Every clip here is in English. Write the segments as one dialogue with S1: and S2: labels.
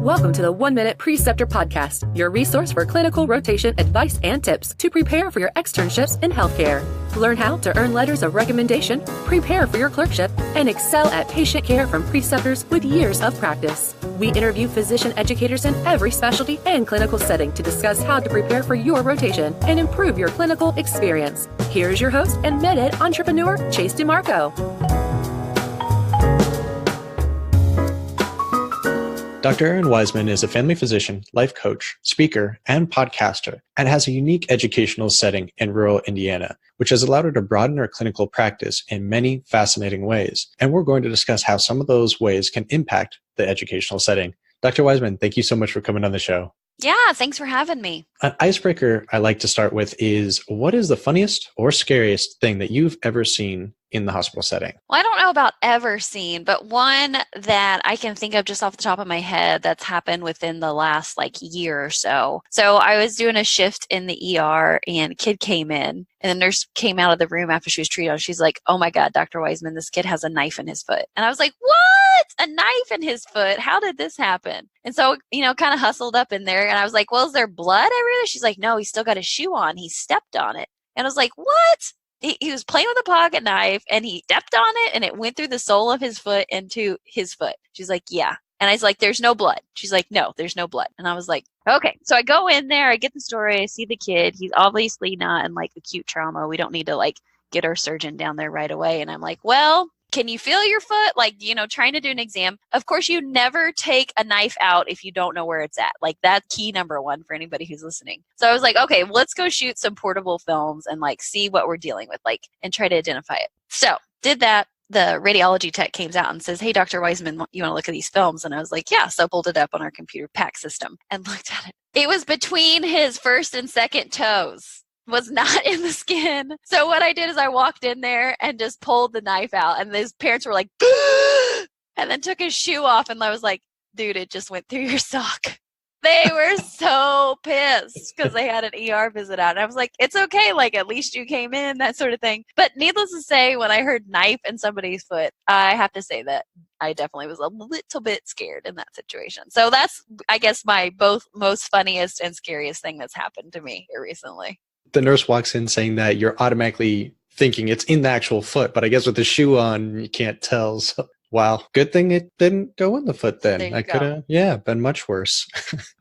S1: Welcome to the 1 Minute Preceptor Podcast, your resource for clinical rotation advice and tips to prepare for your externships in healthcare. Learn how to earn letters of recommendation, prepare for your clerkship, and excel at patient care from preceptors with years of practice. We interview physician educators in every specialty and clinical setting to discuss how to prepare for your rotation and improve your clinical experience. Here's your host and med-ed entrepreneur, Chase DeMarco.
S2: Dr. Errin Weisman is a family physician, life coach, speaker, and podcaster, and has a unique educational setting in rural Indiana, which has allowed her to broaden her clinical practice in many fascinating ways. And we're going to discuss how some of those ways can impact the educational setting. Dr. Weisman, thank you so much for coming on the show.
S3: Yeah, thanks for having me.
S2: An icebreaker I like to start with is, what is the funniest or scariest thing that you've ever seen in the hospital setting?
S3: Well, I don't know about ever seen, but one that I can think of just off the top of my head that's happened within the last year or so. So I was doing a shift in the ER and a kid came in and the nurse came out of the room after she was treated. She's like, "Oh my God, Dr. Weisman, this kid has a knife in his foot." And I was like, "What? A knife in his foot? How did this happen?" And so, kind of hustled up in there and I was like, "Well, is there blood everywhere?" She's like, "No, he's still got his shoe on. He stepped on it." And I was like, "What?" He was playing with a pocket knife and he stepped on it and it went through the sole of his foot into his foot. She's like, "Yeah." And I was like, "There's no blood." She's like, "No, there's no blood." And I was like, okay. So I go in there, I get the story, I see the kid. He's obviously not in acute trauma. We don't need to get our surgeon down there right away. And I'm like, "Well, can you feel your foot?" Trying to do an exam. Of course, you never take a knife out if you don't know where it's at. That's key number one for anybody who's listening. So I was like, okay, let's go shoot some portable films and see what we're dealing with, and try to identify it. So did that. The radiology tech came out and says, "Hey, Dr. Weisman, you want to look at these films?" And I was like, "Yeah." So I pulled it up on our computer PAC system and looked at it. It was between his first and second toes. Was not in the skin. So what I did is I walked in there and just pulled the knife out and his parents were like, and then took his shoe off and I was like, "Dude, it just went through your sock." They were so pissed because they had an ER visit out. And I was like, "It's okay. At least you came in," that sort of thing. But needless to say, when I heard knife in somebody's foot, I have to say that I definitely was a little bit scared in that situation. So that's, I guess, my both most funniest and scariest thing that's happened to me here recently.
S2: The nurse walks in saying that you're automatically thinking it's in the actual foot, but I guess with the shoe on, you can't tell. So, wow. Good thing it didn't go in the foot then. I could have, been much worse.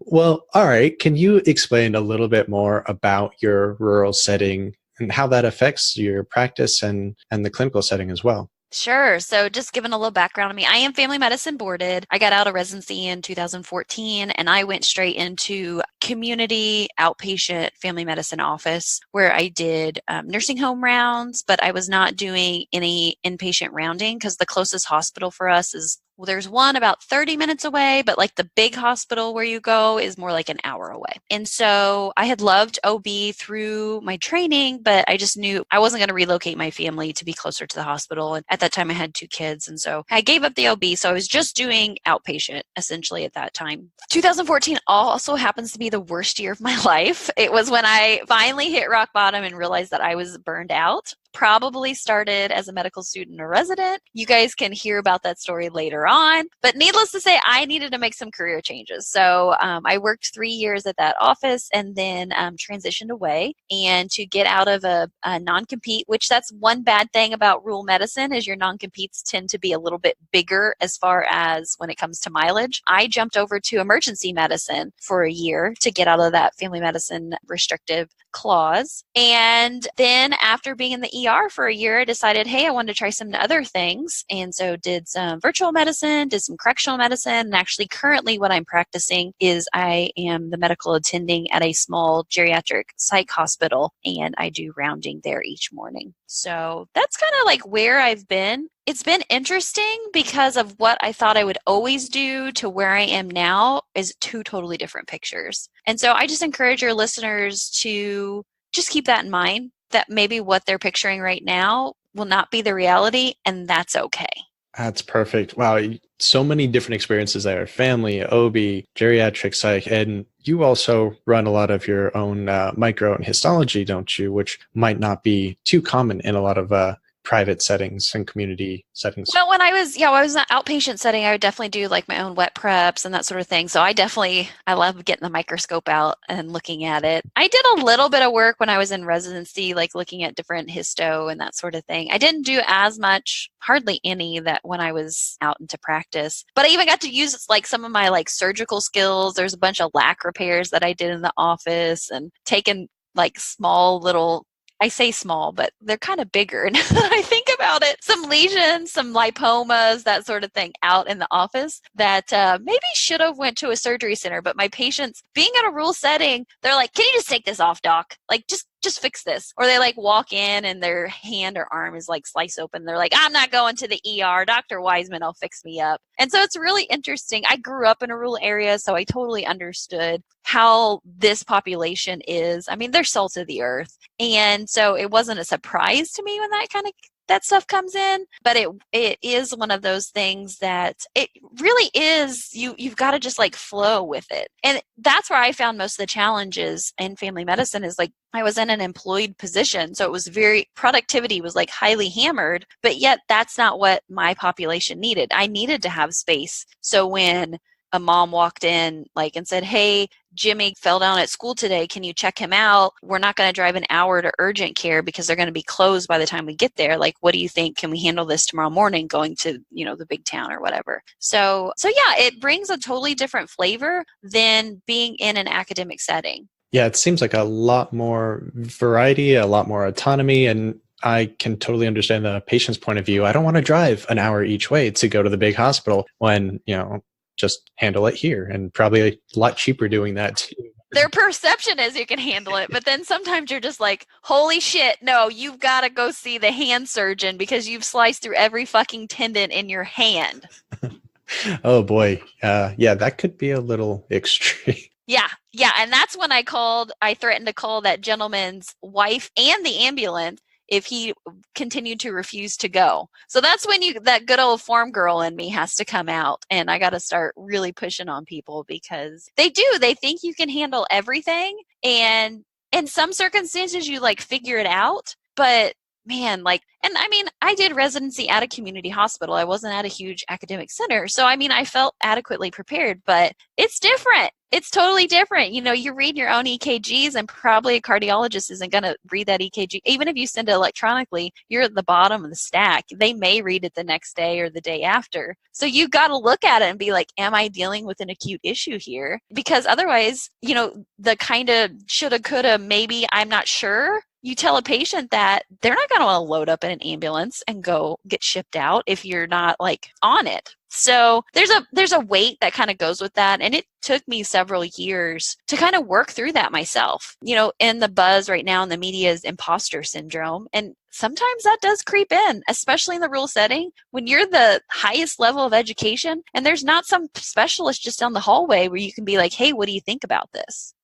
S2: Well, all right. Can you explain a little bit more about your rural setting and how that affects your practice and the clinical setting as well?
S3: Sure. So just giving a little background on me, I am family medicine boarded. I got out of residency in 2014 and I went straight into community outpatient family medicine office where I did nursing home rounds, but I was not doing any inpatient rounding because the closest hospital for us is there's one about 30 minutes away, but the big hospital where you go is more an hour away. And so I had loved OB through my training, but I just knew I wasn't going to relocate my family to be closer to the hospital. And at that time I had 2 kids. And so I gave up the OB. So I was just doing outpatient essentially at that time. 2014 also happens to be the worst year of my life. It was when I finally hit rock bottom and realized that I was burned out. Probably started as a medical student or resident. You guys can hear about that story later on. But needless to say, I needed to make some career changes. So I worked 3 years at that office and then transitioned away. And to get out of a non-compete, which that's one bad thing about rural medicine is your non-competes tend to be a little bit bigger as far as when it comes to mileage. I jumped over to emergency medicine for a year to get out of that family medicine restrictive clause. And then after being in the ER for a year, I decided, hey, I wanted to try some other things. And so did some virtual medicine, did some correctional medicine. And actually currently what I'm practicing is I am the medical attending at a small geriatric psych hospital and I do rounding there each morning. So that's kind of where I've been. It's been interesting because of what I thought I would always do to where I am now is 2 totally different pictures. And so I just encourage your listeners to just keep that in mind, that maybe what they're picturing right now will not be the reality, and that's okay.
S2: That's perfect. Wow. So many different experiences there. Family, OB, geriatric psych, and you also run a lot of your own micro and histology, don't you? Which might not be too common in a lot of private settings and community settings?
S3: Well, when I was in an outpatient setting, I would definitely do like my own wet preps and that sort of thing. So I love getting the microscope out and looking at it. I did a little bit of work when I was in residency, like looking at different histo and that sort of thing. I didn't do as much, hardly any, that when I was out into practice. But I even got to use like some of my like surgical skills. There's a bunch of lac repairs that I did in the office and taken like small little, I say small, but they're kind of bigger. And I think about it, some lesions, some lipomas, that sort of thing out in the office that maybe should have went to a surgery center. But my patients, being in a rural setting, they're like, can you just take this off, doc? Like, just fix this. Or they like walk in and their hand or arm is like sliced open. They're like, I'm not going to the ER. Dr. Weisman will fix me up. And so it's really interesting. I grew up in a rural area, so I totally understood how this population is. I mean, they're salt of the earth. And so it wasn't a surprise to me when that stuff comes in, but it is one of those things that it really is, you've got to just like flow with it. And that's where I found most of the challenges in family medicine is like, I was in an employed position. So it was productivity was like highly hammered, but yet that's not what my population needed. I needed to have space. So when a mom walked in like and said, hey, Jimmy fell down at school today. Can you check him out? We're not going to drive an hour to urgent care because they're going to be closed by the time we get there. Like, what do you think? Can we handle this tomorrow morning going to, the big town or whatever? So yeah, it brings a totally different flavor than being in an academic setting.
S2: Yeah, it seems like a lot more variety, a lot more autonomy, and I can totally understand the patient's point of view. I don't want to drive an hour each way to go to the big hospital when, just handle it here, and probably a lot cheaper doing that too.
S3: Their perception is you can handle it, but then sometimes you're just like, holy shit, no, you've got to go see the hand surgeon because you've sliced through every fucking tendon in your hand.
S2: Oh boy. Yeah, that could be a little extreme.
S3: Yeah. And that's when I threatened to call that gentleman's wife and the ambulance if he continued to refuse to go. So that's when that good old farm girl in me has to come out, and I got to start really pushing on people because they think you can handle everything. And in some circumstances you like figure it out, but man, and I mean, I did residency at a community hospital. I wasn't at a huge academic center. So, I mean, I felt adequately prepared, but it's different. It's totally different. You read your own EKGs and probably a cardiologist isn't going to read that EKG. Even if you send it electronically, you're at the bottom of the stack. They may read it the next day or the day after. So you got to look at it and be like, am I dealing with an acute issue here? Because otherwise, the kind of shoulda, coulda, maybe, I'm not sure. You tell a patient that they're not going to want to load up in an ambulance and go get shipped out if you're not like on it. So there's a weight that kind of goes with that. And it took me several years to kind of work through that myself. In the buzz right now in the media is imposter syndrome. And sometimes that does creep in, especially in the rural setting when you're the highest level of education and there's not some specialist just down the hallway where you can be like, hey, what do you think about this?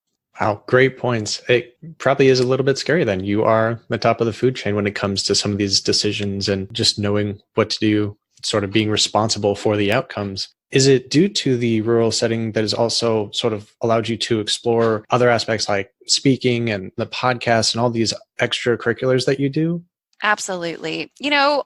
S2: Wow, great points. It probably is a little bit scary then. You are the top of the food chain when it comes to some of these decisions and just knowing what to do, sort of being responsible for the outcomes. Is it due to the rural setting that has also sort of allowed you to explore other aspects like speaking and the podcast and all these extracurriculars that you do?
S3: Absolutely.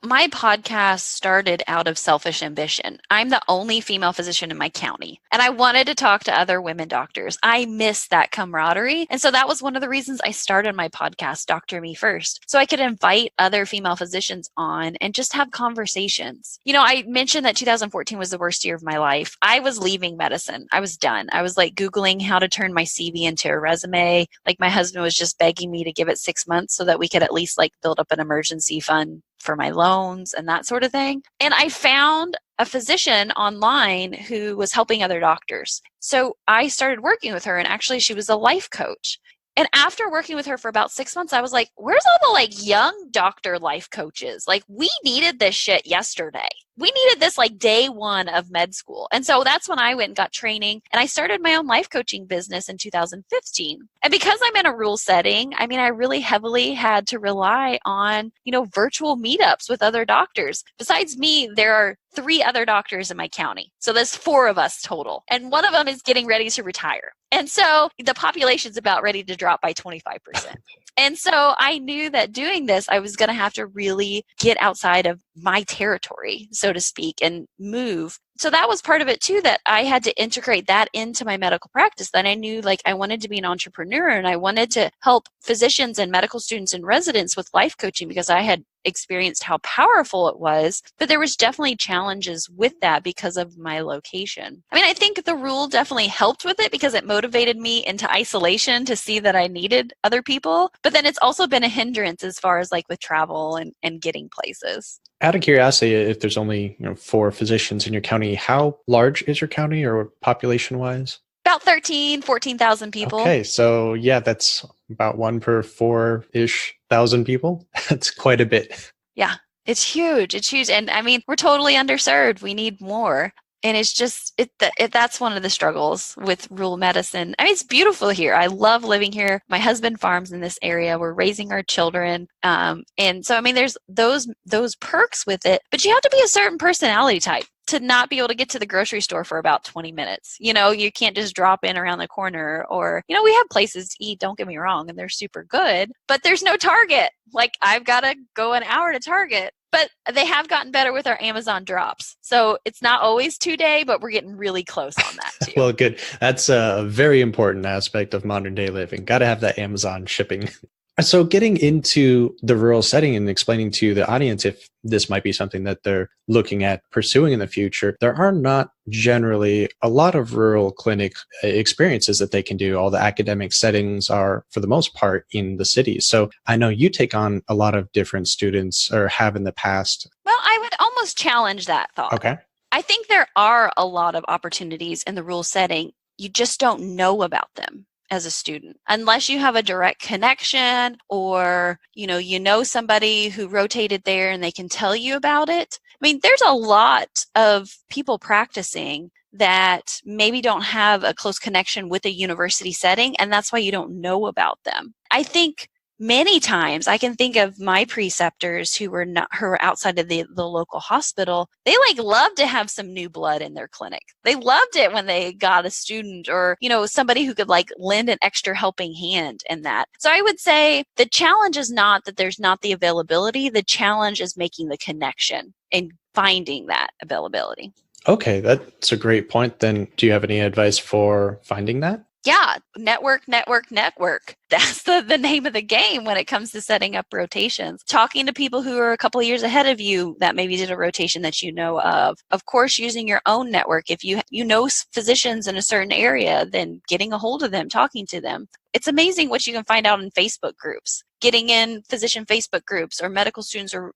S3: My podcast started out of selfish ambition. I'm the only female physician in my county, and I wanted to talk to other women doctors. I miss that camaraderie. And so that was one of the reasons I started my podcast, Doctor Me First, so I could invite other female physicians on and just have conversations. I mentioned that 2014 was the worst year of my life. I was leaving medicine. I was done. I was like Googling how to turn my CV into a resume. Like my husband was just begging me to give it 6 months so that we could at least like build up an emergency fund for my loans and that sort of thing. And I found a physician online who was helping other doctors. So I started working with her, and actually she was a life coach. And after working with her for about 6 months, I was like, where's all the like young doctor life coaches? Like we needed this shit yesterday. We needed this like day one of med school. And so that's when I went and got training, and I started my own life coaching business in 2015. And because I'm in a rural setting, I mean, I really heavily had to rely on, virtual meetups with other doctors. Besides me, there are 3 other doctors in my county. So there's 4 of us total. And one of them is getting ready to retire. And so the population's about ready to drop by 25%. And so I knew that doing this, I was going to have to really get outside of my territory, so to speak, and move. So that was part of it too, that I had to integrate that into my medical practice. Then I knew like I wanted to be an entrepreneur and I wanted to help physicians and medical students and residents with life coaching because I had experienced how powerful it was. But there was definitely challenges with that because of my location. I mean, I think the rule definitely helped with it because it motivated me into isolation to see that I needed other people. But then it's also been a hindrance as far as like with travel and getting places.
S2: Out of curiosity, if there's only 4 physicians in your county, how large is your county or population-wise?
S3: About 14,000 people.
S2: Okay, so yeah, that's about 1 per 4-ish thousand people. That's quite a bit.
S3: Yeah, it's huge. It's huge. And I mean, we're totally underserved. We need more. And it's just, that's one of the struggles with rural medicine. I mean, it's beautiful here. I love living here. My husband farms in this area. We're raising our children. And so, I mean, there's those perks with it, but you have to be a certain personality type to not be able to get to the grocery store for about 20 minutes. You can't just drop in around the corner or, we have places to eat, don't get me wrong, and they're super good, but there's no Target. Like I've got to go an hour to Target. But they have gotten better with our Amazon drops. So it's not always 2-day, but we're getting really close on that too.
S2: Well, good. That's a very important aspect of modern day living. Got to have that Amazon shipping. So getting into the rural setting and explaining to the audience if this might be something that they're looking at pursuing in the future, there are not generally a lot of rural clinic experiences that they can do. All the academic settings are, for the most part, in the cities. So I know you take on a lot of different students or have in the past.
S3: Well, I would almost challenge that thought.
S2: Okay.
S3: I think there are a lot of opportunities in the rural setting. You just don't know about them as a student, unless you have a direct connection or, you know somebody who rotated there and they can tell you about it. I mean, there's a lot of people practicing that maybe don't have a close connection with a university setting, and that's why you don't know about them. I think many times I can think of my preceptors who were outside of the local hospital. They love to have some new blood in their clinic. They loved it when they got a student or, somebody who could lend an extra helping hand in that. So I would say the challenge is not that there's not the availability. The challenge is making the connection and finding that availability.
S2: Okay, that's a great point. Then do you have any advice for finding that?
S3: Yeah, network. That's the name of the game when it comes to setting up rotations. Talking to people who are a couple of years ahead of you that maybe did a rotation that you know of. Of course, using your own network. If you know physicians in a certain area, then getting a hold of them, talking to them. It's amazing what you can find out in Facebook groups. Getting in physician Facebook groups or medical students or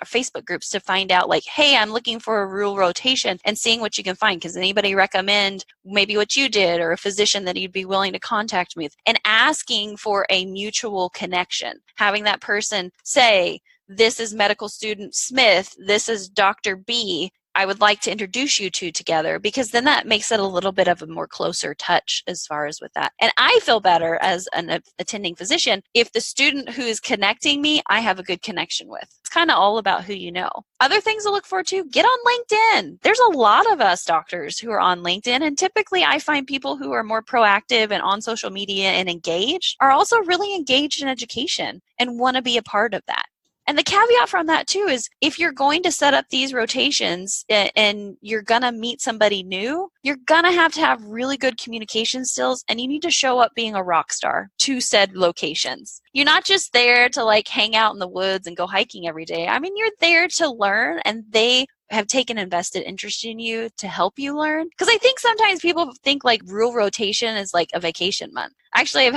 S3: Facebook groups to find out hey, I'm looking for a rural rotation and seeing what you can find. Because anybody recommend maybe what you did or a physician that you'd be willing to contact me with, and asking for a mutual connection. Having that person say, this is medical student Smith, this is Dr. B. I would like to introduce you two together, because then that makes it a little bit of a more closer touch as far as with that. And I feel better as an attending physician if the student who is connecting me, I have a good connection with. It's kind of all about who you know. Other things to look forward to, get on LinkedIn. There's a lot of us doctors who are on LinkedIn, and typically I find people who are more proactive and on social media and engaged are also really engaged in education and want to be a part of that. And the caveat from that too is if you're going to set up these rotations and you're going to meet somebody new, you're going to have really good communication skills, and you need to show up being a rock star to said locations. You're not just there to hang out in the woods and go hiking every day. I mean, you're there to learn, and they have taken invested interest in you to help you learn. Because I think sometimes people think rural rotation is a vacation month. Actually,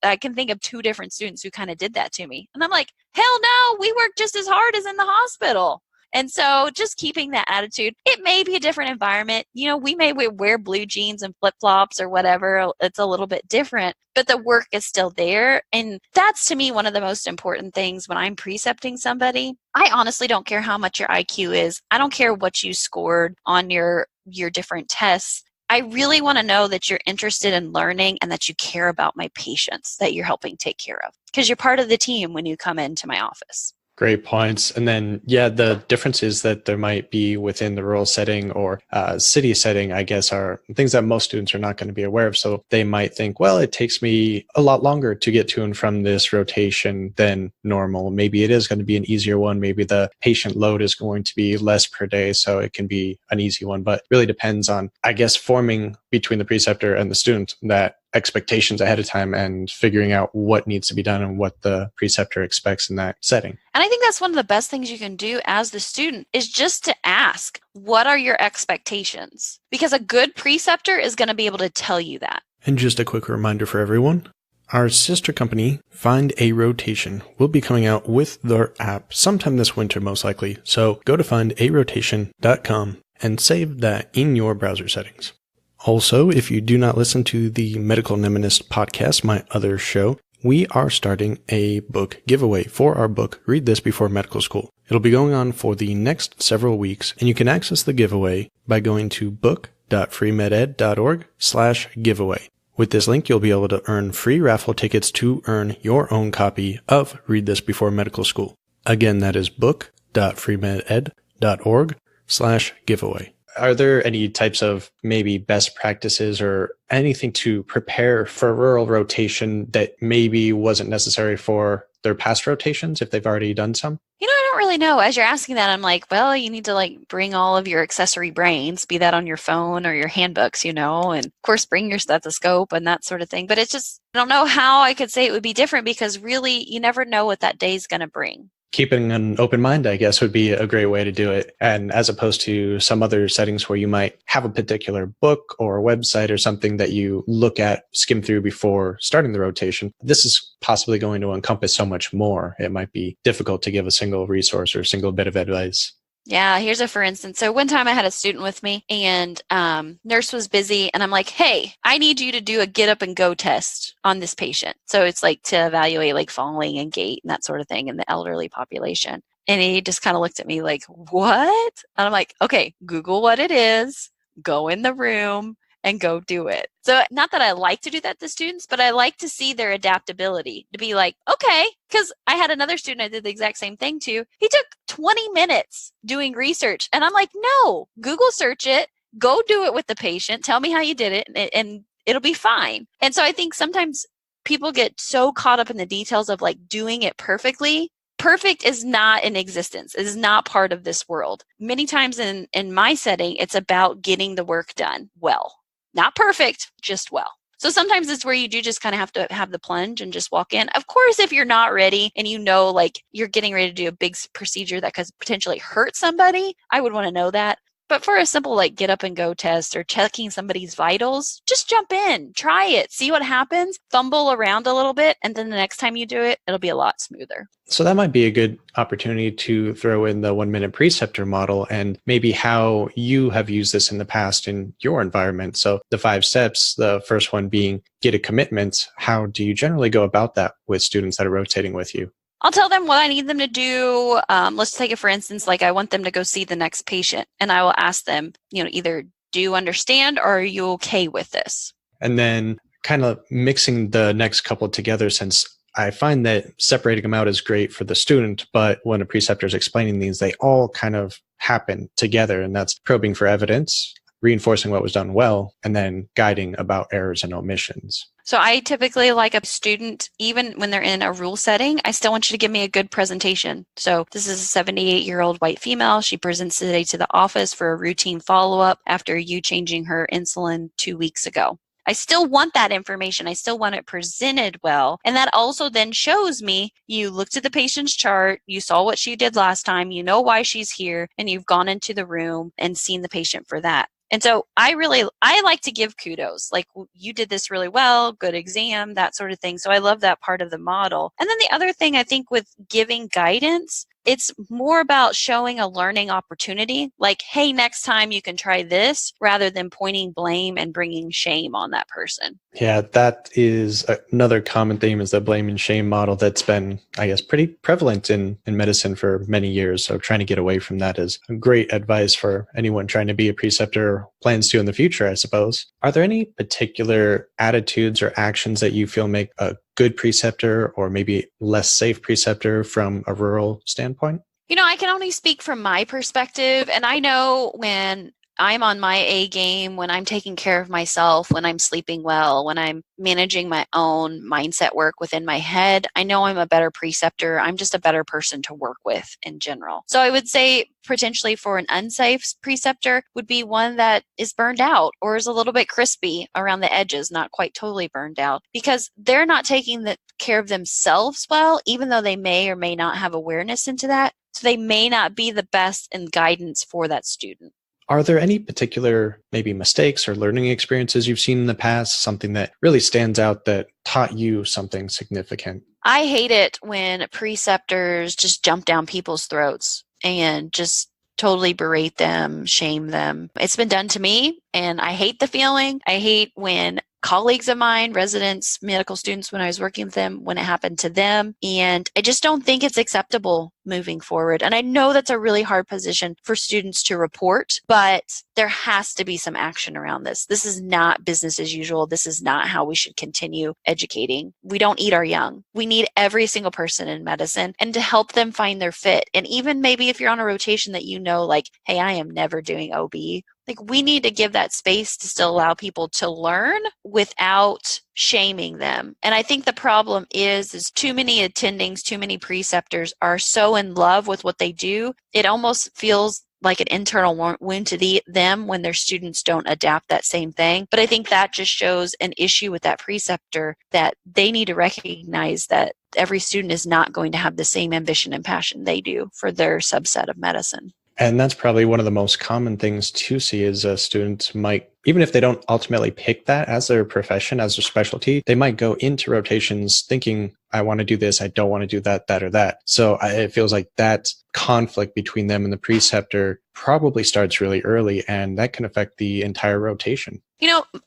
S3: I can think of 2 different students who kind of did that to me. And I'm like, hell no, we work just as hard as in the hospital. And so just keeping that attitude, it may be a different environment. We may wear blue jeans and flip-flops or whatever. It's a little bit different, but the work is still there. And that's, to me, one of the most important things when I'm precepting somebody. I honestly don't care how much your IQ is. I don't care what you scored on your different tests. I really want to know that you're interested in learning and that you care about my patients that you're helping take care of, because you're part of the team when you come into my office.
S2: Great points. And then, yeah, the differences that there might be within the rural setting or city setting, I guess, are things that most students are not going to be aware of. So they might think, well, it takes me a lot longer to get to and from this rotation than normal. Maybe it is going to be an easier one. Maybe the patient load is going to be less per day, so it can be an easy one. But really depends on, I guess, forming between the preceptor and the student that expectations ahead of time and figuring out what needs to be done and what the preceptor expects in that setting.
S3: And I think that's one of the best things you can do as the student is just to ask, what are your expectations? Because a good preceptor is going to be able to tell you that.
S4: And just a quick reminder for everyone, our sister company, Find a Rotation, will be coming out with their app sometime this winter, most likely. So go to findarotation.com and save that in your browser settings. Also, if you do not listen to the Medical Mnemonist podcast, my other show, we are starting a book giveaway for our book, Read This Before Medical School. It'll be going on for the next several weeks, and you can access the giveaway by going to book.freemeded.org/giveaway. With this link, you'll be able to earn free raffle tickets to earn your own copy of Read This Before Medical School. Again, that is book.freemeded.org/giveaway.
S2: Are there any types of maybe best practices or anything to prepare for rural rotation that maybe wasn't necessary for their past rotations if they've already done some?
S3: I don't really know. As you're asking that, I'm like, well, you need to bring all of your accessory brains, be that on your phone or your handbooks, and of course bring your stethoscope and that sort of thing. But it's just, I don't know how I could say it would be different because really you never know what that day is going to bring.
S2: Keeping an open mind, I guess, would be a great way to do it. And as opposed to some other settings where you might have a particular book or a website or something that you look at, skim through before starting the rotation, this is possibly going to encompass so much more. It might be difficult to give a single resource or a single bit of advice.
S3: Yeah, here's a for instance. So one time I had a student with me and nurse was busy and I'm like, hey, I need you to do a get up and go test on this patient. So it's to evaluate falling and gait and that sort of thing in the elderly population. And he just kind of looked at me like, what? And I'm like, okay, Google what it is, go in the room and go do it. So not that I like to do that to students, but I like to see their adaptability to be like, okay, because I had another student I did the exact same thing to. He took 20 minutes doing research. And I'm like, no, Google search it, go do it with the patient, tell me how you did it, and it'll be fine. And so I think sometimes people get so caught up in the details of doing it perfectly. Perfect is not in existence. It is not part of this world. Many times in my setting, it's about getting the work done well. Not perfect, just well. So sometimes it's where you do just kind of have to have the plunge and just walk in. Of course, if you're not ready and you're getting ready to do a big procedure that could potentially hurt somebody, I would want to know that. But for a simple get up and go test or checking somebody's vitals, just jump in, try it, see what happens, fumble around a little bit, and then the next time you do it, it'll be a lot smoother.
S2: So that might be a good opportunity to throw in the 1-minute preceptor model and maybe how you have used this in the past in your environment. So the 5 steps, the first one being get a commitment. How do you generally go about that with students that are rotating with you?
S3: I'll tell them what I need them to do. Let's take it for instance, I want them to go see the next patient and I will ask them, either do you understand or are you okay with this?
S2: And then kind of mixing the next couple together, since I find that separating them out is great for the student, but when a preceptor is explaining these, they all kind of happen together. And that's probing for evidence, reinforcing what was done well, and then guiding about errors and omissions.
S3: So I typically like a student, even when they're in a rule setting, I still want you to give me a good presentation. So this is a 78-year-old white female. She presents today to the office for a routine follow-up after you changing her insulin 2 weeks ago. I still want that information. I still want it presented well. And that also then shows me you looked at the patient's chart, you saw what she did last time, you know why she's here, and you've gone into the room and seen the patient for that. And so I like to give kudos, you did this really well, good exam, that sort of thing. So I love that part of the model. And then the other thing I think with giving guidance, it's more about showing a learning opportunity, hey, next time you can try this, rather than pointing blame and bringing shame on that person.
S2: Yeah, that is another common theme, is the blame and shame model that's been, I guess, pretty prevalent in medicine for many years. So trying to get away from that is great advice for anyone trying to be a preceptor or plans to in the future, I suppose. Are there any particular attitudes or actions that you feel make a good preceptor or maybe less safe preceptor from a rural standpoint?
S3: I can only speak from my perspective. And I know when I'm on my A game, when I'm taking care of myself, when I'm sleeping well, when I'm managing my own mindset work within my head, I know I'm a better preceptor. I'm just a better person to work with in general. So I would say potentially for an unsafe preceptor would be one that is burned out or is a little bit crispy around the edges, not quite totally burned out, because they're not taking the care of themselves well, even though they may or may not have awareness into that. So they may not be the best in guidance for that student.
S2: Are there any particular maybe mistakes or learning experiences you've seen in the past, something that really stands out that taught you something significant?
S3: I hate it when preceptors just jump down people's throats and just totally berate them, shame them. It's been done to me, and I hate the feeling. I hate when colleagues of mine, residents, medical students, when I was working with them, when it happened to them. And I just don't think it's acceptable moving forward. And I know that's a really hard position for students to report, but there has to be some action around this. This is not business as usual. This is not how we should continue educating. We don't eat our young. We need every single person in medicine and to help them find their fit. And even maybe if you're on a rotation that like, hey, I am never doing OB. Like, we need to give that space to still allow people to learn without shaming them. And I think the problem is too many attendings, too many preceptors are so in love with what they do. It almost feels like an internal wound to them when their students don't adapt that same thing. But I think that just shows an issue with that preceptor, that they need to recognize that every student is not going to have the same ambition and passion they do for their subset of medicine.
S2: And that's probably one of the most common things to see is students might, even if they don't ultimately pick that as their profession, as their specialty, they might go into rotations thinking, I want to do this, I don't want to do that, that, or that. So it feels like that conflict between them and the preceptor probably starts really early, and that can affect the entire rotation.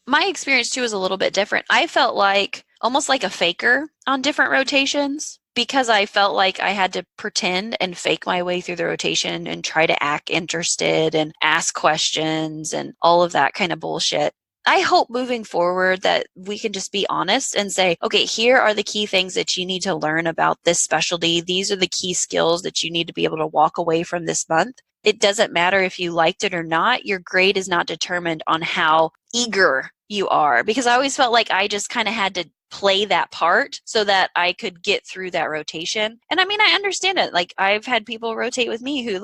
S3: My experience too is a little bit different. I felt like almost like a faker on different rotations, because I felt like I had to pretend and fake my way through the rotation and try to act interested and ask questions and all of that kind of bullshit. I hope moving forward that we can just be honest and say, okay, here are the key things that you need to learn about this specialty. These are the key skills that you need to be able to walk away from this month. It doesn't matter if you liked it or not. Your grade is not determined on how eager you are, because I always felt like I just kind of had to play that part so that I could get through that rotation. And I mean, I understand it. Like, I've had people rotate with me who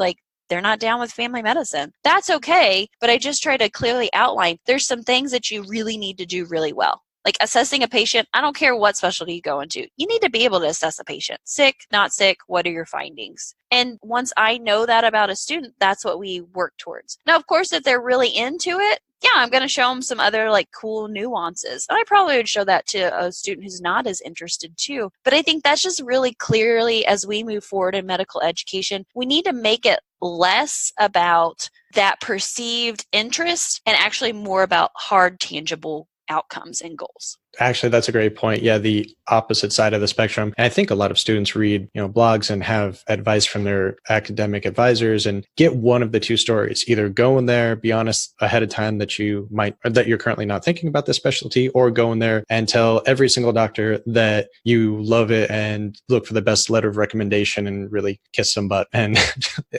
S3: they're not down with family medicine. That's okay. But I just try to clearly outline there's some things that you really need to do really well. Like assessing a patient, I don't care what specialty you go into. You need to be able to assess a patient. Sick, not sick, what are your findings? And once I know that about a student, that's what we work towards. Now, of course, if they're really into it, yeah, I'm going to show them some other cool nuances. And I probably would show that to a student who's not as interested too. But I think that's just really clearly, as we move forward in medical education, we need to make it less about that perceived interest and actually more about hard, tangible outcomes and goals.
S2: Actually, that's a great point. Yeah, the opposite side of the spectrum. And I think a lot of students read, blogs and have advice from their academic advisors and get one of the two stories. Either go in there, be honest ahead of time that you're currently not thinking about this specialty, or go in there and tell every single doctor that you love it and look for the best letter of recommendation and really kiss some butt. And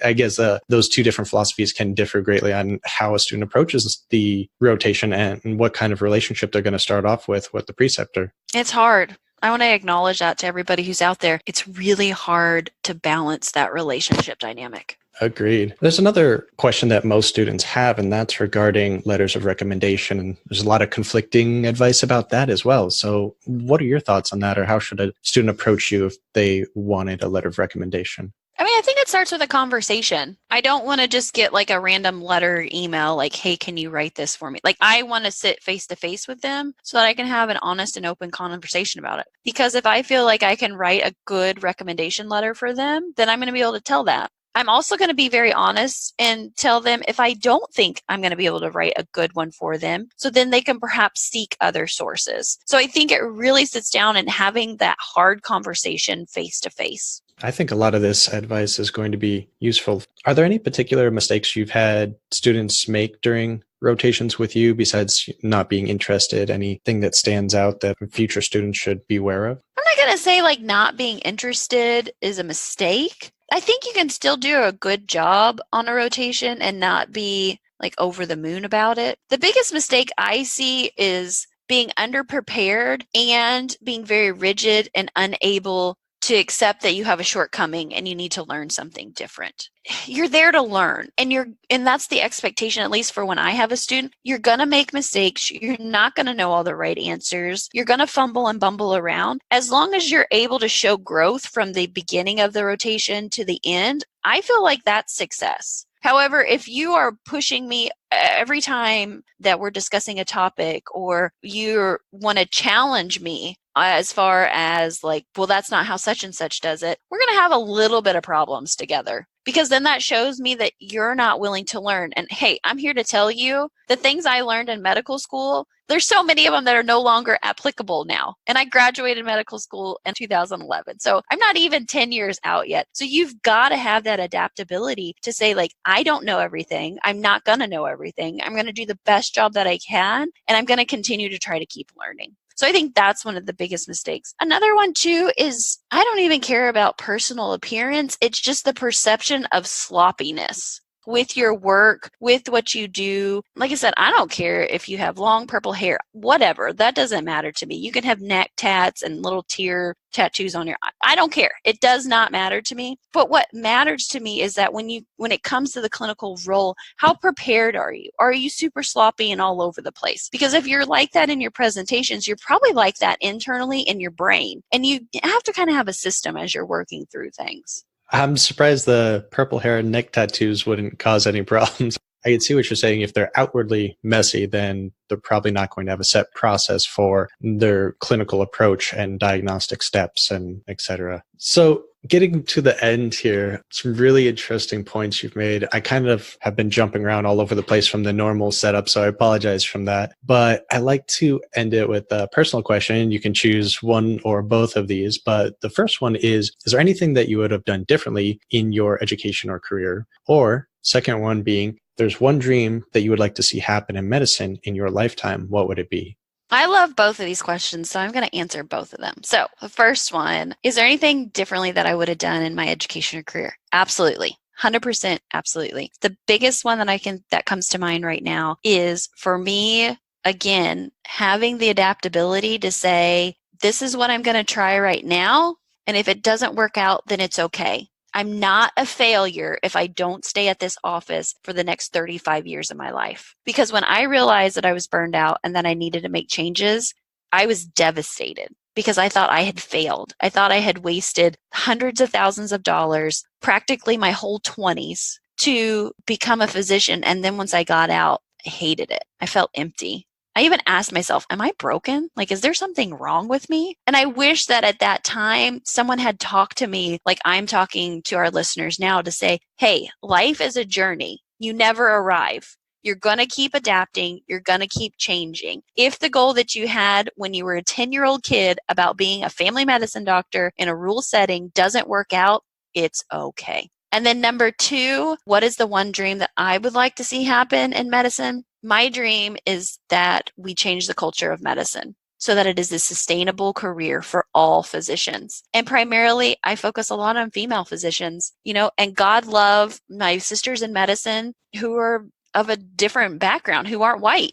S2: I guess those two different philosophies can differ greatly on how a student approaches the rotation and what kind of relationship they're going to start off with the preceptor.
S3: It's hard. I want to acknowledge that to everybody who's out there. It's really hard to balance that relationship dynamic.
S2: Agreed. There's another question that most students have, and that's regarding letters of recommendation. And there's a lot of conflicting advice about that as well. So what are your thoughts on that, or how should a student approach you if they wanted a letter of recommendation?
S3: I mean, I think it starts with a conversation. I don't want to just get a random letter or email hey, can you write this for me? I want to sit face to face with them so that I can have an honest and open conversation about it. Because if I feel like I can write a good recommendation letter for them, then I'm going to be able to tell that. I'm also going to be very honest and tell them if I don't think I'm going to be able to write a good one for them. So then they can perhaps seek other sources. So I think it really sits down and having that hard conversation face to face.
S2: I think a lot of this advice is going to be useful. Are there any particular mistakes you've had students make during rotations with you besides not being interested? Anything that stands out that future students should be aware of?
S3: I'm not going to say like not being interested is a mistake. I think you can still do a good job on a rotation and not be like over the moon about it. The biggest mistake I see is being underprepared and being very rigid and unable to accept that you have a shortcoming and you need to learn something different. You're there to learn, and that's the expectation, at least for when I have a student. You're going to make mistakes. You're not going to know all the right answers. You're going to fumble and bumble around. As long as you're able to show growth from the beginning of the rotation to the end, I feel like that's success. However, if you are pushing me every time that we're discussing a topic, or you want to challenge me as far as like, well, that's not how such and such does it, we're going to have a little bit of problems together. Because then that shows me that you're not willing to learn. And hey, I'm here to tell you the things I learned in medical school, there's so many of them that are no longer applicable now. And I graduated medical school in 2011. So I'm not even 10 years out yet. So you've got to have that adaptability to say, like, I don't know everything. I'm not going to know everything. I'm going to do the best job that I can. And I'm going to continue to try to keep learning. So I think that's one of the biggest mistakes. Another one too is I don't even care about personal appearance. It's just the perception of sloppiness with your work, with what you do. Like I said, I don't care if you have long purple hair, whatever. That doesn't matter to me. You can have neck tats and little tear tattoos on your eye. I don't care. It does not matter to me. But what matters to me is that when it comes to the clinical role, how prepared are you? Are you super sloppy and all over the place? Because if you're like that in your presentations, you're probably like that internally in your brain. And you have to kind of have a system as you're working through things.
S2: I'm surprised the purple hair and neck tattoos wouldn't cause any problems. I can see what you're saying. If they're outwardly messy, then they're probably not going to have a set process for their clinical approach and diagnostic steps and et cetera. So getting to the end here, some really interesting points you've made. I kind of have been jumping around all over the place from the normal setup, so I apologize from that. But I like to end it with a personal question. You can choose one or both of these. But the first one is there anything that you would have done differently in your education or career? Or second one being, there's one dream that you would like to see happen in medicine in your lifetime. What would it be?
S3: I love both of these questions, so I'm going to answer both of them. So the first one, is there anything differently that I would have done in my education or career? Absolutely. 100% absolutely. The biggest one that comes to mind right now is, for me, again, having the adaptability to say, this is what I'm going to try right now. And if it doesn't work out, then it's okay. I'm not a failure if I don't stay at this office for the next 35 years of my life. Because when I realized that I was burned out and that I needed to make changes, I was devastated because I thought I had failed. I thought I had wasted hundreds of thousands of dollars, practically my whole 20s, to become a physician. And then once I got out, I hated it. I felt empty. I even asked myself, am I broken? Like, is there something wrong with me? And I wish that at that time, someone had talked to me like I'm talking to our listeners now to say, hey, life is a journey. You never arrive. You're going to keep adapting. You're going to keep changing. If the goal that you had when you were a 10-year-old kid about being a family medicine doctor in a rural setting doesn't work out, it's okay. And then number 2, what is the one dream that I would like to see happen in medicine? My dream is that we change the culture of medicine so that it is a sustainable career for all physicians. And primarily, I focus a lot on female physicians, and God love my sisters in medicine who are of a different background, who aren't white,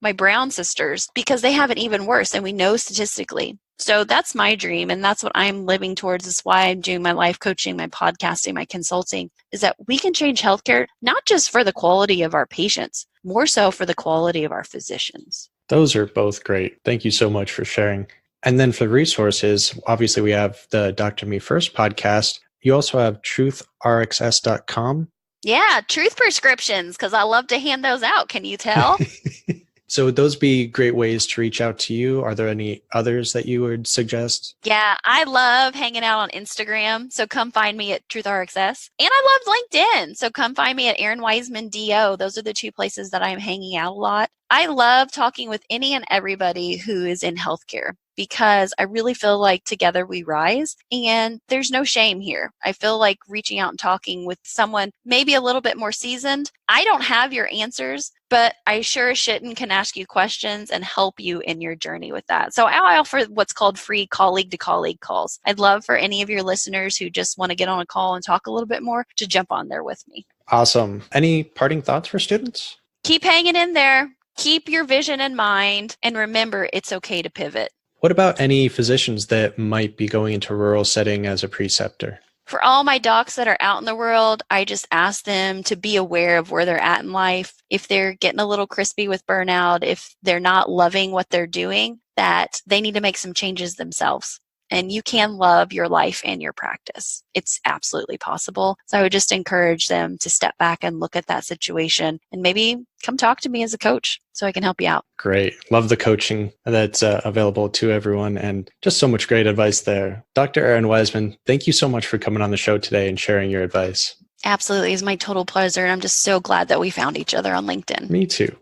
S3: my brown sisters, because they have it even worse, and we know statistically. So that's my dream, and that's what I'm living towards. That's why I'm doing my life coaching, my podcasting, my consulting, is that we can change healthcare, not just for the quality of our patients, more so for the quality of our physicians.
S2: Those are both great. Thank you so much for sharing. And then for resources, obviously we have the Dr. Me First podcast. You also have truthrxs.com.
S3: Yeah, truth prescriptions, because I love to hand those out. Can you tell?
S2: So would those be great ways to reach out to you? Are there any others that you would suggest?
S3: Yeah, I love hanging out on Instagram. So come find me at TruthRxS. And I love LinkedIn. So come find me at Errin Weisman DO. Those are the two places that I'm hanging out a lot. I love talking with any and everybody who is in healthcare because I really feel like together we rise and there's no shame here. I feel like reaching out and talking with someone maybe a little bit more seasoned. I don't have your answers, but I sure as shit can ask you questions and help you in your journey with that. So I offer what's called free colleague to colleague calls. I'd love for any of your listeners who just want to get on a call and talk a little bit more to jump on there with me.
S2: Awesome. Any parting thoughts for students?
S3: Keep hanging in there. Keep your vision in mind. And remember, it's okay to pivot.
S2: What about any physicians that might be going into a rural setting as a preceptor?
S3: For all my docs that are out in the world, I just ask them to be aware of where they're at in life. If they're getting a little crispy with burnout, if they're not loving what they're doing, that they need to make some changes themselves. And you can love your life and your practice. It's absolutely possible. So I would just encourage them to step back and look at that situation and maybe come talk to me as a coach so I can help you out.
S2: Great. Love the coaching that's available to everyone and just so much great advice there. Dr. Errin Weisman, thank you so much for coming on the show today and sharing your advice.
S3: Absolutely. It's my total pleasure. And I'm just so glad that we found each other on LinkedIn.
S2: Me too.